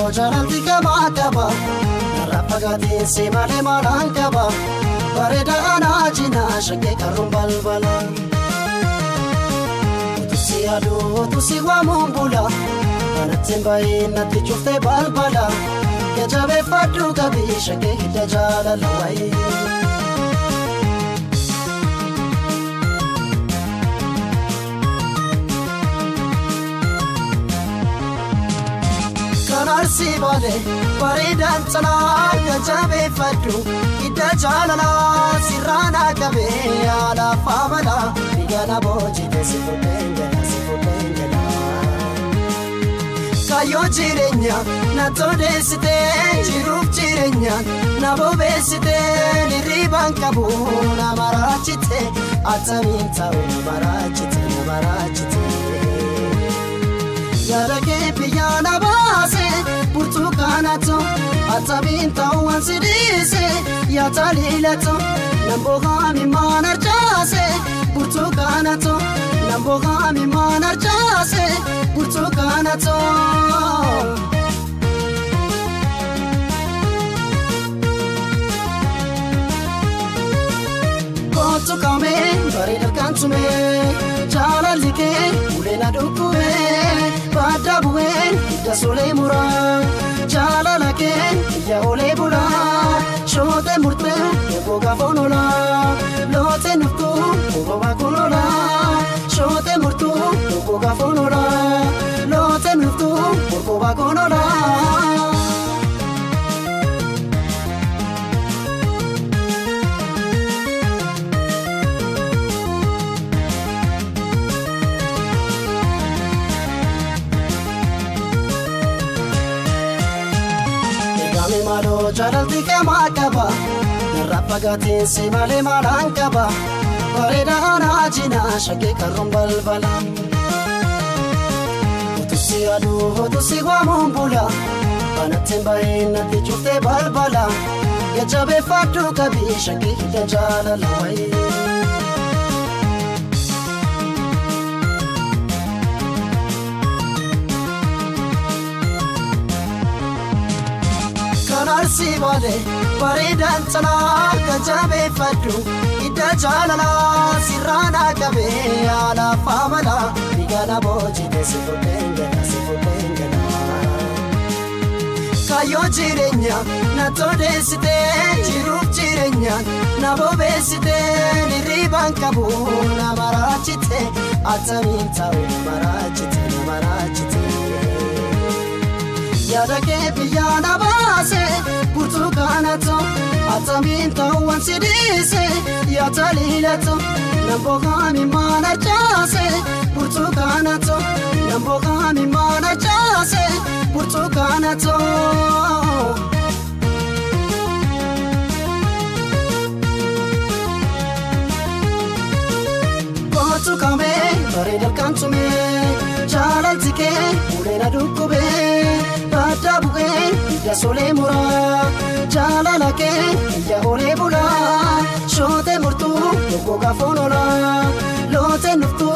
malo jalalti kama kaba Rapagati si male malang kaba Bareda ana jina shake karum balbala Tusi adu tusi wa mumbula Anatin bayi nati chufte balbala Kejabe fadu gabi shake hita jala lawai Kanarsi bale paridan sana kejabe fadu hita jala la sirana gabe ala famala digana boji desifutenge Kayo jirenya na todesite jiruf jirenya na bobesite niriban kabu na marachite ataminta marachite Yarake piyana base burtukanato ataminta wansidise yatalilato nambogami manarjase burtukanato nambogami manarjase burtukanato Kotukame barida kantume jalalike ulena dukume badabuwe dasole mura jalalake ya ole bula shote murte boga fonola lote nuftu boga konola shote murtu boga fonola lote nuftu boga konola Malo jalalti kama kaba Rapagati si male malang kaba Bareda ana jina shake karum balbala Tusi adu tusi wa mumbula Anatin bayi nati chufte balbala Kejabe fadu gabi shake hita jala lawai Kanarsi bale paridan sana kejabe fadu hita jala la sirana gabe ala famala digana boji desifutenge Kayo jirenya na todesite jiruf jirenya na bobesite niriban kabu na marachite ataminta marachite Yarake piyana base burtukanato ataminta wansidise yatalilato nambogami manarjase burtukanato nambogami manarjase burtukanato Kotukame barida kantume jalaltike ulena dukube Badabuwe dasole mura jalalake ya ole bula shote murtu boga fonola lote nuftu